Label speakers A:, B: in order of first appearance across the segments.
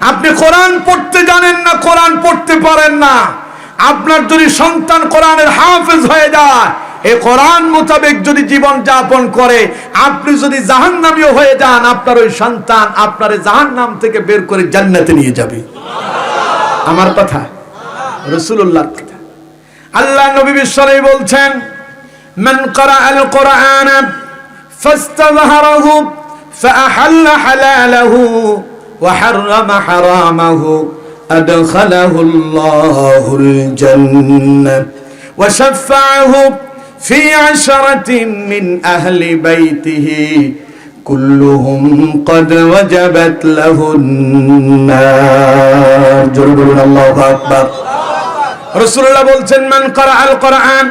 A: আপনি কোরআন পড়তে জানেন না, কোরআন পড়তে পারেন না, আপনার যদি সন্তান কোরআনের হাফেজ হয়ে যায়, এই কোরআন মোতাবেক যদি জীবন যাপন করে, আপনি যদি জাহান্নামী হয়ে যান, আপনার ওই সন্তান আপনারে জাহান্নাম থেকে বের করে জান্নাতে নিয়ে যাবে। আমার কথা, রাসূলুল্লাহর কথা। আল্লাহ নবী বিশ্বনবী বলছেন, মান ক্বারাআল কুরআন ফাস্তাযহারাহু ফাআহাল্লা হালালাহু ওয়া হাররামা হারামাহু আদখালাহুল্লাহুল জান্নাহ ওয়া শাফাআহু ফি আশরাতিন মিন আহলি বাইতিহি কুল্লুহুম ক্বাদ ওয়াজাবাত লাহুন নার। জোরে বলুন আল্লাহু আকবার। রাসূলুল্লাহ বলছেন, মান ক্বারাআল কুরআন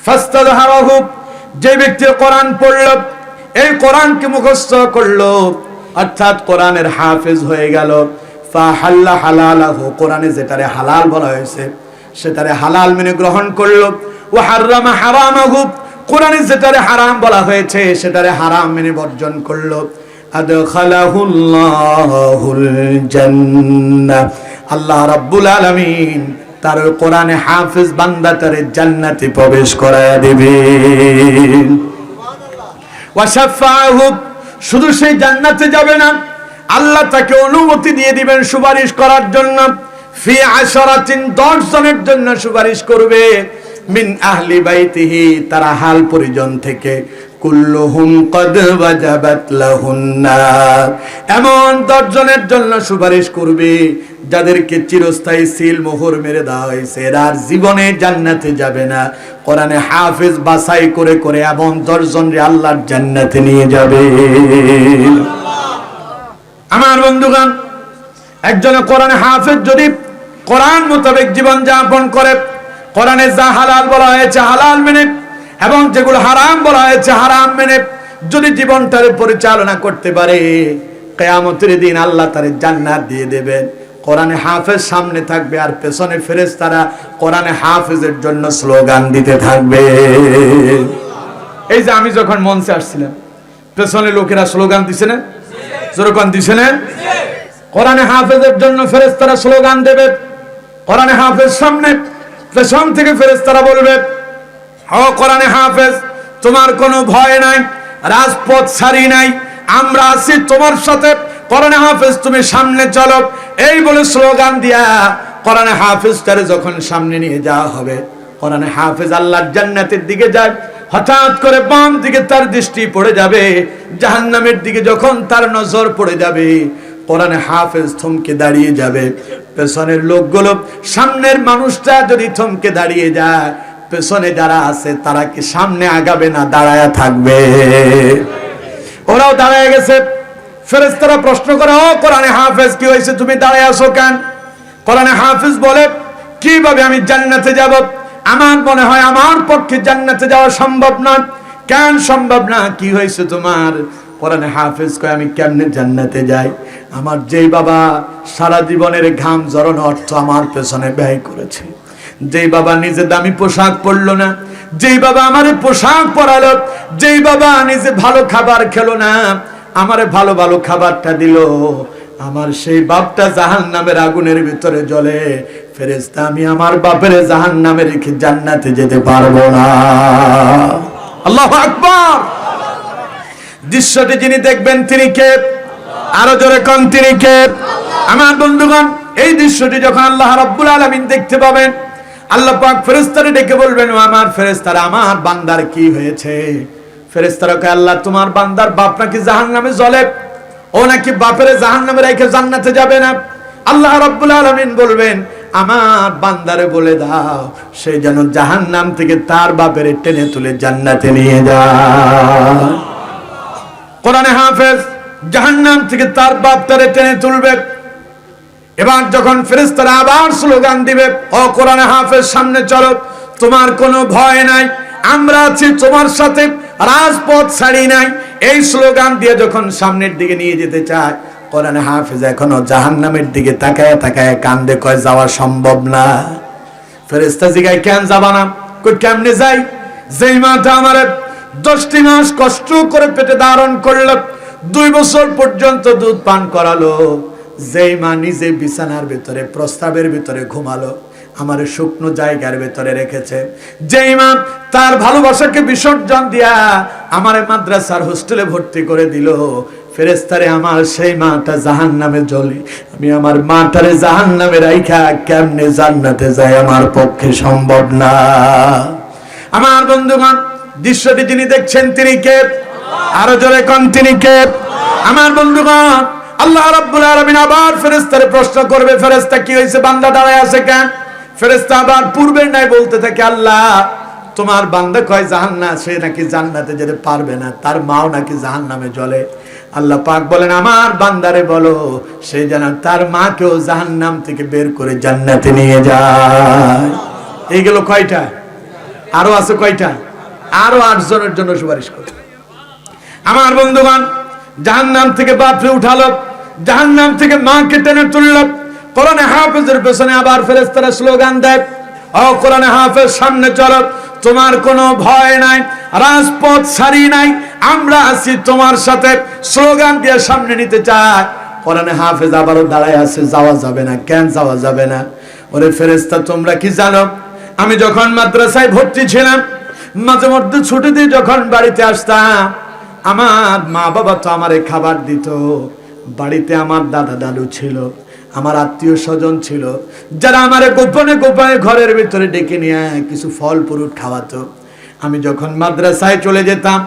A: ফাস্তাযহারাহু, যে ব্যক্তি কোরআন পড়ল, এই কোরআনকে মুখস্থ করলো, অর্থাৎ কোরআনের হাফেজ হয়ে গেল, ফাহাল্লা হালালাহু, কোরআনে যেটারে হালাল বলা হয়েছে সেটারে হালাল মেনে গ্রহণ করলো, ওয়া হাররামা হারামাহু, কোরআনে যেটারে হারাম বলা হয়েছে সেটারে হারাম মেনে বর্জন করলো, আদখালাহুল্লাহুল জান্নাহ, আল্লাহ রাব্বুল আলামিন তার কোরআনে হাফেজ বান্দাটারে জান্নাতে প্রবেশ করায় দিবেন। ওয়া শাফাআহু, শুধু সেই জান্নাতে যাবে না, আল্লাহ তাকে অনুমতি দিয়ে দিবেন সুপারিশ করার জন্য, ফি আশরাতিন, 10 জনের জন্য সুপারিশ করবে, মিন আহলি বাইতিহি, তারা হাল পরিজন থেকে, কুল্লুহুম ক্বাদ ওয়াজাবাত লাহুন নার, এমন 10 জনের জন্য সুপারিশ করবে যাদেরকে চিরস্থায়ী সিল মোহর মেরে দেওয়া হয়েছে, এরা আর জীবনে জান্নাতে যাবে না। কোরআনে হাফেজ বাছাই করে করে এমন 10 জনরে আল্লাহর জান্নাতে নিয়ে যাবে। আমার বন্ধুগণ, একজন কোরআনে হাফেজ যদি কোরআন মোতাবেক জীবন যাপন করে, কোরআনে যা হালাল বলা হয়েছে হালাল মেনে, এবং যেগুলো হারাম বলা হয়েছে হারাম মেনে যদি জীবনটারে পরিচালনা করতে পারে, কিয়ামতের দিন আল্লাহ তারে জান্নাত দিয়ে দেবেন। কোরআনে হাফেজ সামনে থাকবে আর পেছনে ফেরেশতারা কোরআনে হাফেজের জন্য স্লোগান দিতে থাকবে। এই যে আমি যখন মঞ্চে আসছিলাম, পেছনে লোকেরা স্লোগান দিছে না? যেরকম দিছে না? কোরআনে হাফেজের জন্য ফেরেশতারা স্লোগান দেবে। কোরআনে হাফেজ সামনে, পেছন থেকে ফেরেশতারা বলবে, ও কোরআনে হাফেজ, তোমার কোনো ভয় নাই, রাজপথ ছাড়ি নাই, আমরা আছি তোমার সাথে, কোরআনে হাফেজ তুমি সামনে চলো। এই বলে স্লোগান দিয়া কোরআনে হাফেজটারে যখন সামনে নিয়ে যাওয়া হবে, কোরআনে হাফেজ আল্লাহর জান্নাতের দিকে যায়, হঠাৎ করে বাম দিকে তার দৃষ্টি পড়ে যাবে, জাহান্নামের দিকে যখন তার নজর পড়ে যাবে, কোরআনে হাফেজ থমকে দাঁড়িয়ে যাবে। পেছনের লোকগুলো, সামনের মানুষটা যদি থমকে দাঁড়িয়ে যায়, পেছনে যারা আছে তারা কি সামনে আগাবে না দাঁড়ায়া থাকবে? ওরাও দাঁড়ায় গেছে। ফেরেশতারা প্রশ্ন করে, ও কোরআনে হাফেজ কি হয়েছে, তুমি দাঁড়ায় আছো কেন? কোরআনে হাফেজ বলে, কিভাবে আমি জান্নাতে যাব? আমার মনে হয় আমার পক্ষে জান্নাতে যাওয়া সম্ভব না। কেন সম্ভব না? কি হয়েছে তোমার? কোরআনে হাফেজ কয়, আমি কেমনে জান্নাতে যাই? আমার যেই বাবা সারা জীবনের ঘাম ঝরানো অর্থ আমার পেছনে ব্যয় করেছে, যেই বাবা নিজে দামি পোশাক পরলো না, যেই বাবা আমারে পোশাক পরালো, যেই বাবা নিজে ভালো খাবার খেলো না, আমারে ভালো ভালো খাবারটা দিল, আমার সেই বাপটা জাহান্নামের আগুনের ভিতরে জ্বলে। ফেরেশতা, আমি আমার বাপের জাহান্নামে রেখে জান্নাতে যেতে পারবো না। আল্লাহু আকবার। দৃশ্যটি যিনি দেখবেন তিনি কে? আরো জোরে কোন তিনি কে? আমার বন্ধুগণ, এই দৃশ্যটি যখন আল্লাহ রাব্বুল আলামিন দেখতে পাবেন, আল্লাহ পাক ফেরেশতারে ডেকে বলবেন, ও আমার ফেরেশতারা, আমার বান্দার কি হয়েছে? ফেরেশতারা কয়, আল্লাহ তোমার বান্দার বাপ নাকি জাহান্নামে জ্বলে, ও নাকি বাপের জাহান্নামে রেখে জান্নাতে যাবে না। আল্লাহ রাব্বুল আলামিন বলবেন, আমার বান্দারে বলে দাও সে যেন জাহান্নাম থেকে তার বাপের টেনে তুলে জান্নাতে নিয়ে যায়। কোরআনে হাফেজ জাহান্নাম থেকে তার বাপটারে টেনে তুলবে। এবার যখন ফেরেশতারা আবার স্লোগান দিবে, ও কোরআনে হাফেজ সামনে চলো, তোমার কোনো ভয় নাই, আমরা আছি তোমার সাথে, রাজপথ ছাড়ি নাই। এই স্লোগান দিয়ে যখন সামনের দিকে নিয়ে যেতে চায়, কোরআনে হাফেজ এখনো জাহান্নামের দিকে তাকায় তাকায় কান্দে, কয় যাওয়া সম্ভব না। ফেরেশতা জিগায়, কেন যাবা না? কই কেমনে যাই? যেই মাটা আমার 10টি মাস কষ্ট করে পেটে ধারণ করলো, 2 বছর পর্যন্ত দুধ পান করালো, যেই মা নিজে বিছানার ভিতরে প্রস্তাবের ভিতরে ঘুমালো, আমার শুকনো জায়গার ভিতরে রেখেছে, যেই মা তার ভালোবাসাকে বিসর্জন দিয়া আমার মাদ্রাসার হোস্টেলে ভর্তি করে দিল, ফেরেশতারে আমার সেই মাটা জাহান্নামে জ্বলে, আমি আমার মাটারে জাহান্নামে রাইখা কেমনে জান্নাতে যায় আমার পক্ষে সম্ভব না। আমার বন্ধুগণ, দৃশ্যটি যিনি দেখছেন তিনি কে? আরো জোরে কোন তিনি কে? আমার বন্ধুগণ, আল্লাহ রাব্বুল আলামিন আবার ফেরেশতারে প্রশ্ন করবে, ফেরেশতা কি হইছে, বান্দা দাঁড়ায় আছে কেন? ফেরেশতা আবার পূর্বের নাই বলতে থাকে, আল্লাহ তোমার বান্দা কয় জাহান্নাম, সে নাকি জান্নাতে যেতে পারবে না, তার মাও নাকি জাহান্নামে জ্বলে। আল্লাহ পাক বলেন, আমার বান্দারে বলো সে যেন তার মাকেও জাহান্নাম থেকে বের করে জান্নাতে নিয়ে যায়। এই গেল কয়টা? আরো আছে কয়টা? আরো 8 জনের জন্য সুপারিশ করে। আমার বন্ধুগণ, জাহান্নাম থেকে বাপরে উঠালো, জাহান্নাম থেকে মাকে টেনে তুলল। কোরআনে হাফেজের পেছনে আবার ফেরেশতারা স্লোগান দেয়, ও কোরআনে হাফেজ সামনে চলো, তোমার কোনো ভয় নাই, রাজপথ ছাড়ি নাই, আমরা আছি তোমার সাথে, স্লোগান দিয়ে সামনে নিতে চায়। কোরআনে হাফেজ আবারও দাঁড়ায় আছে, যাওয়া যাবে না। কেন যাওয়া যাবে না? ওরে ফেরেশতা, তোমরা কি জানো, আমি যখন মাদ্রাসায় ভর্তি ছিলাম, মাঝে মধ্যে ছুটি দিয়ে যখন বাড়িতে আসতাম, আমার মা বাবা তো আমারে খাবার দিত, বাড়িতে আমার দাদা দাদু ছিল, আমার আত্মীয় স্বজন ছিল, যারা আমারে গোপনে গোপনে ঘরের ভিতরে ডেকে নিয়ে কিছু ফল ফ্রুট খাওয়াতো। আমি যখন মাদ্রাসায় চলে যেতাম,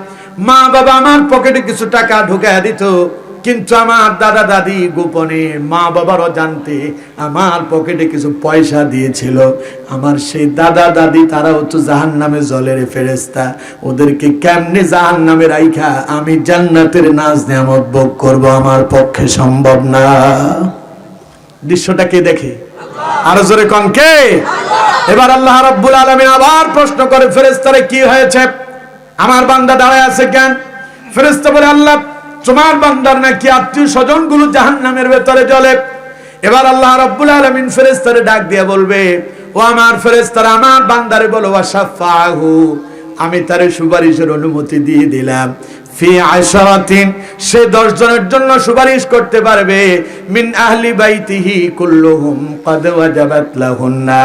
A: মা বাবা আমার পকেটে কিছু টাকা ঢুকাইয়া দিত, কিন্তু আমার দাদা দাদি গোপনে মা বাবারও জানতে আমার পকেটে কিছু পয়সা দিয়েছিল। আমার সেই দাদা দাদি তারাও তো জাহান্নামে জ্বলে ফেরেশতা, ওদেরকে কেমনে জাহান্নামে রাইখা আমি জান্নাতের নাজ নিয়ামত ভোগ করব, আমার পক্ষে সম্ভব না। দৃশ্যটা কে দেখে? আরো জোরে কোন কে? এবার আল্লাহ রাব্বুল আলামিন আবার প্রশ্ন করে, ফেরেশতারে কি হয়েছে, আমার বান্দা দাঁড়ায় আছে কেন? ফেরেশতা বলে, আল্লাহ তোমার বান্দার নাকি আত্মীয় স্বজন গুলো জাহান্নামের ভেতরে জ্বলে। এবার আল্লাহ রাব্বুল আলামিন ফেরেশতারে ডাক দিয়ে বলবে, ও আমার ফেরেশতারা, আমার বান্দারে বলো, ওয়াশাফাহু, আমি তারে সুপারিশের অনুমতি দিয়ে দিলাম, ফি আশরাতিন, সে 10 জনের জন্য সুপারিশ করতে পারবে, মিন আহলি বাইতিহি কুল্লুহুম ক্বাদ ওয়াজাবাত লাহুন্না,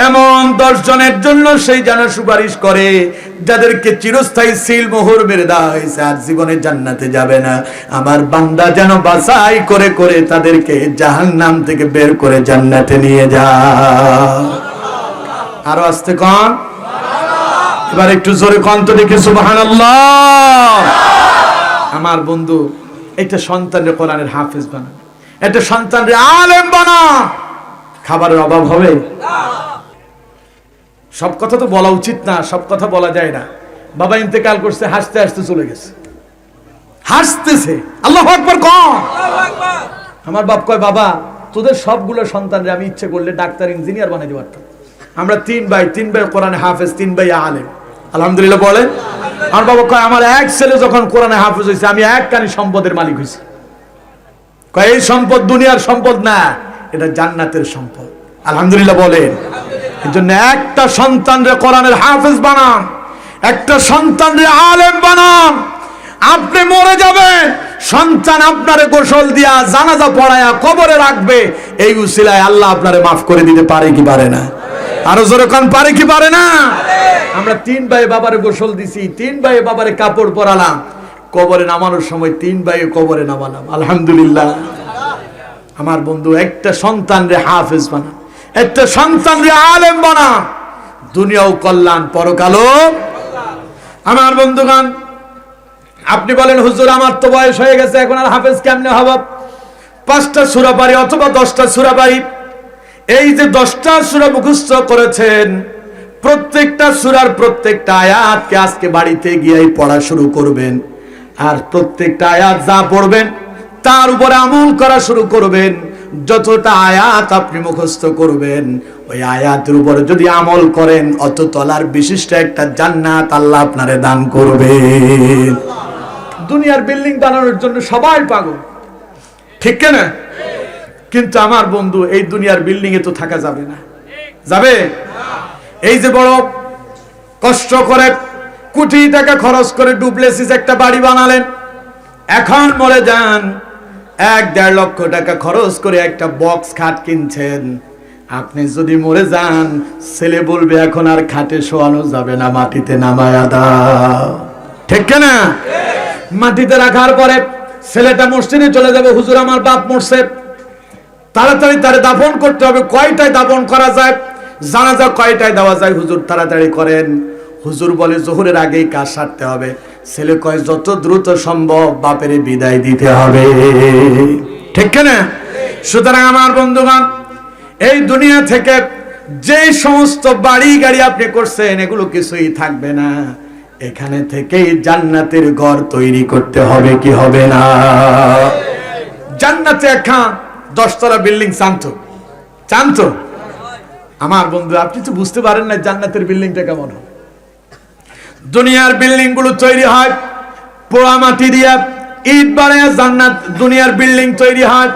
A: এমন 10 জনের জন্য সেই যেন সুপারিশ করে যাদেরকে চিরস্থায়ী সিল মোহর মেরে দেওয়া হয়েছে, আর জীবনে জান্নাতে যাবে না। আমার বান্দা যেন বাছাই করে করে তাদেরকে জাহান্নাম থেকে বের করে জান্নাতে নিয়ে যায়। আরো আস্তে কোন, এবার একটু জোরে কোন তো দেখি সুবহানাল্লাহ। আমার বন্ধু, একটা সন্তানের কোরআনের হাফেজ বানা, একটা সন্তানের আলেম বানা, খাবারের অভাব হবে? সব কথা তো বলা উচিত না, সব কথা বলা যায় না। বাবা ইন্তেকাল করছে, হাসতে হাসতে চলে গেছে, হাসতেছে, আল্লাহু আকবার কম। আমার বাপ কয়, বাবা তোদের সবগুলো সন্তানরে আমি ইচ্ছে করলে ডাক্তার ইঞ্জিনিয়ার বানাইতে পারতাম। আমরা 3 ভাই কোরআনে হাফেজ, 3 ভাই আলেম, আলহামদুলিল্লাহ বলেন। আমার বাবা কয়, আমার এক ছেলে যখন কোরআনে হাফেজ হয়েছে, আমি এক কানি সম্পদের মালিক হয়েছি। কয়, এই সম্পদ দুনিয়ার সম্পদ না, এটা জান্নাতের সম্পদ। আলহামদুলিল্লাহ বলেন। এই জন্য একটা সন্তানরে কোরআনের হাফেজ বানান, একটা সন্তানরে আলেম বানান। আপনি মরে যাবেন, সন্তান আপনারে গোসল দিয়া জানাজা পড়ায়া কবরে রাখবে, এই উসিলায় আল্লাহ আপনারে মাফ করে দিতে পারে কি পারে না? আরো জোরে কোন পারে কি পারে না? আমরা 3 ভাই বাবারে গোসল দিছি, 3 ভাই বাবারে কাপড় পরালাম, কবরে নামানোর সময় 3 ভাই কবরে নামালাম, আলহামদুলিল্লাহ। আমার বন্ধু, একটা সন্তানরে হাফেজ বানা, একটা সন্তানরে আলেম বানা, দুনিয়াও কল্যাণ, পরকালও। আমার বন্ধুগণ, আপনি বলেন, হুজুর আমার তো বয়স হয়ে গেছে, এখন আর হাফেজ কেমনে হব? 5টা সূরা পারি অথবা 10টা সূরা পারি। এই যে 10টা সূরা মুখস্থ করেছেন, প্রত্যেকটা সূরার প্রত্যেকটা আয়াতকে আজকে বাড়িতে গিয়ে পড়া শুরু করবেন, আর প্রত্যেকটা আয়াত যা পড়বেন তার উপরে আমল করা শুরু করবেন। যতটা আয়াত আপনি মুখস্থ করবেন, ওই আয়াতের উপরে যদি আমল করেন, অত তলার বিশিষ্ট একটা জান্নাত আল্লাহ আপনারে দান করবে। দুনিয়ার বিল্ডিং বানানোর জন্য সবাই পাগল, ঠিক না? কিন্তু আমার বন্ধু, এই দুনিয়ার বিল্ডিং এ তো থাকা যাবে না, যাবে? এই যে বড় কষ্ট করে কোটি টাকা খরচ করে ডুপ্লেসিস একটা বাড়ি বানালেন, এখন মরে যান, 1-1.5 লক্ষ টাকা খরচ করে একটা বক্স খাট কিনছেন। আপনি যদি মরে যান, ছেলে বলবে এখন আর খাটে শোয়ানো যাবে না, মাটিতে নামায়া দাও। ঠিক না? মাটিতে রাখার পরে ছেলেটা মসজিদে চলে যাবে, হুজুর আমার বাপ মরছে, তাড়াতাড়ি তারে দাফন করতে হবে। কয়টায় দাফন করা যায়? জানাজা কয়টায় দেওয়া যায়? হুজুর তাড়াতাড়ি করেন। হুজুর বলে জোহরের আগেই কাজ সারতে হবে। ছেলে কয় যত দ্রুত সম্ভব বাপের বিদায় দিতে হবে। ঠিক না? সুতরাং আমার বন্ধুগণ, এই দুনিয়া থেকে যে সমস্ত বাড়ি গাড়ি আপনি করছেন এগুলো কিছুই থাকবে না। এখানে থেকেই জান্নাতের ঘর তৈরি করতে হবে, কি হবে না? জান্নাতে একখান 10 তলা বিল্ডিং চান্ত আমার বন্ধু, আপনি তো বুঝতে পারেন না জান্নাতের বিল্ডিংটা কেমন হয়। দুনিয়ার বিল্ডিং গুলো তৈরি হয় পোড়া মাটি দিয়া, ইট বানায় জান্নাত দুনিয়ার বিল্ডিং তৈরি হয়।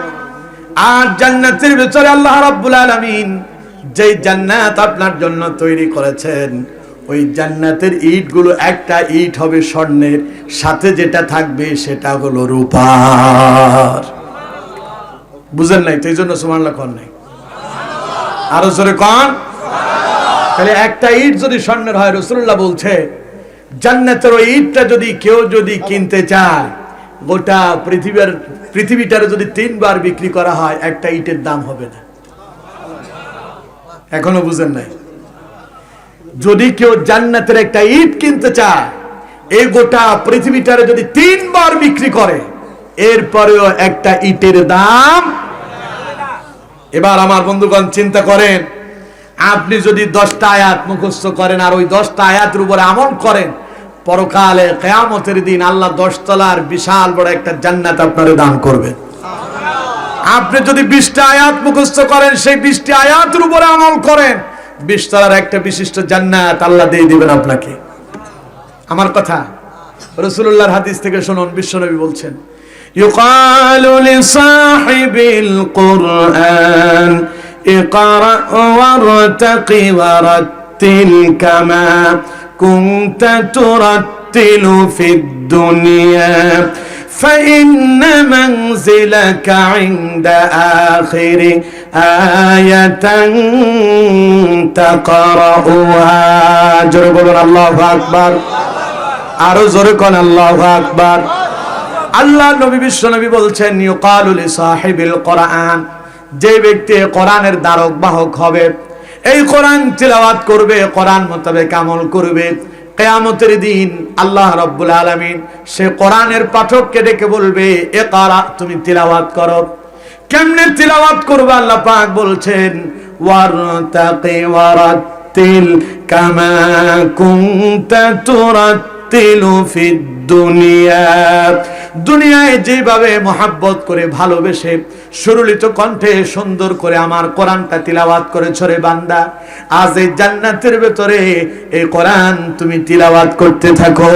A: আর জান্নাতের ভিতরে আল্লাহ রাব্বুল আলামিন যেই জান্নাত আপনার জন্য তৈরি করেছেন, ওই জান্নাতের ইট গুলো একটা ইট হবে স্বর্ণের, সাথে যেটা থাকবে সেটা হলো রূপার। বুঝেন নাই তো? এই জন্য সুবহানাল্লাহ কোন নাই, আরো জোরে কোন। তাহলে একটা ইট যদি স্বর্ণের হয়, রাসূলুল্লাহ বলছে জান্নাতের ওই ইটটা যদি কেউ যদি কিনতে চায়, গোটা পৃথিবীটারে যদি 3 বার বিক্রি করা হয়, একটা ইটের দাম হবে না। এখনো বুঝেন নাই? যদি কেউ জান্নাতের একটা ইট কিনতে চায়, এই গোটা পৃথিবীটারে যদি 3 বার বিক্রি করে, এরপরেও একটা ইটের দাম। এবার আমার বন্ধুগণ চিন্তা করেন, আপনি যদি 10টা আয়াত মুখস্থ করেন আর ওই 10টা আয়াতের উপরে আমল করেন, পরকালে কিয়ামতের দিন আল্লাহ 10 তলার বিশাল বড় একটা জান্নাত আপনারে দান করবে। আপনি যদি 20টা আয়াত মুখস্থ করেন, সেই 20টি আয়াতের উপরে আমল করেন, 20 তলার একটা বিশিষ্ট জান্নাত আল্লাহ দিয়ে দিবেন আপনাকে। আমার কথা রাসূলুল্লাহর হাদিস থেকে শুনুন, বিশ্বনবী বলছেন, ইউকালু লিসাহিবিল কুরআন ইকরা ওয়ারতাকি ওয়ারাত্তিল কামা কুনতা তুরাত্তিলু ফিদ দুনিয়া فإن منزلك عند آخر آية تقرأها জোরে বলুন আল্লাহু আকবার, আরো জোরে কোন আল্লাহু আকবার। আল্লাহ নবী বিশ্বনবী বলছেন, ইউকালু লিসাহিবিল কুরআন, যে ব্যক্তি কোরআনের ধারক বাহক হবে, এই কোরআন তিলাওয়াত করবে, কোরআন মোতাবেক আমল করবে, কিয়ামতের দিন আল্লাহ রাব্বুল আলামিন সে কোরআনের পাঠককে ডেকে বলবে, ইকরা, তুমি তিলাওয়াত করো। কেমনে তিলাওয়াত করবে? আল্লাহ পাক বলছেন, ওয়ারতাকি ওয়ারাত্তিল কামা কুনতা তুরাত্তিলু ফিদ দুনিয়া, দুনিয়ায় যেভাবে মহাব্বত করে ভালোবেসে সুরলিত কণ্ঠে সুন্দর করে আমার কোরআনটা তিলাওয়াত করেছ রে বান্দা, আজ এই জান্নাতের ভেতরে এই কোরআন তুমি তিলাওয়াত করতে থাকো।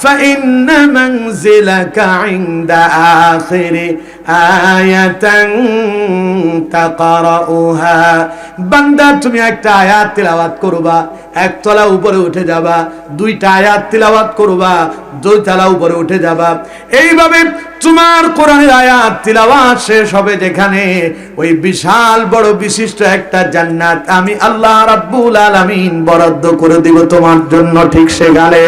A: فإن منزلك عند آخر آية تقرأها, বান্দা তুমি একটা আয়াত তিলাওয়াত করবা, এক তলা উপরে উঠে যাবা, 2টা আয়াত তিলাওয়াত করবা, 2 তলা উপরে উঠে যাবা। এইভাবে তোমার কোরআনের আয়াত তিলাওয়াত শেষ হবে যেখানে, ওই বিশাল বড় বিশিষ্ট একটা জান্নাত আমি আল্লাহ রাব্বুল আলামিন বরাদ্দ করে দিব তোমার জন্য, ঠিক সেখানে।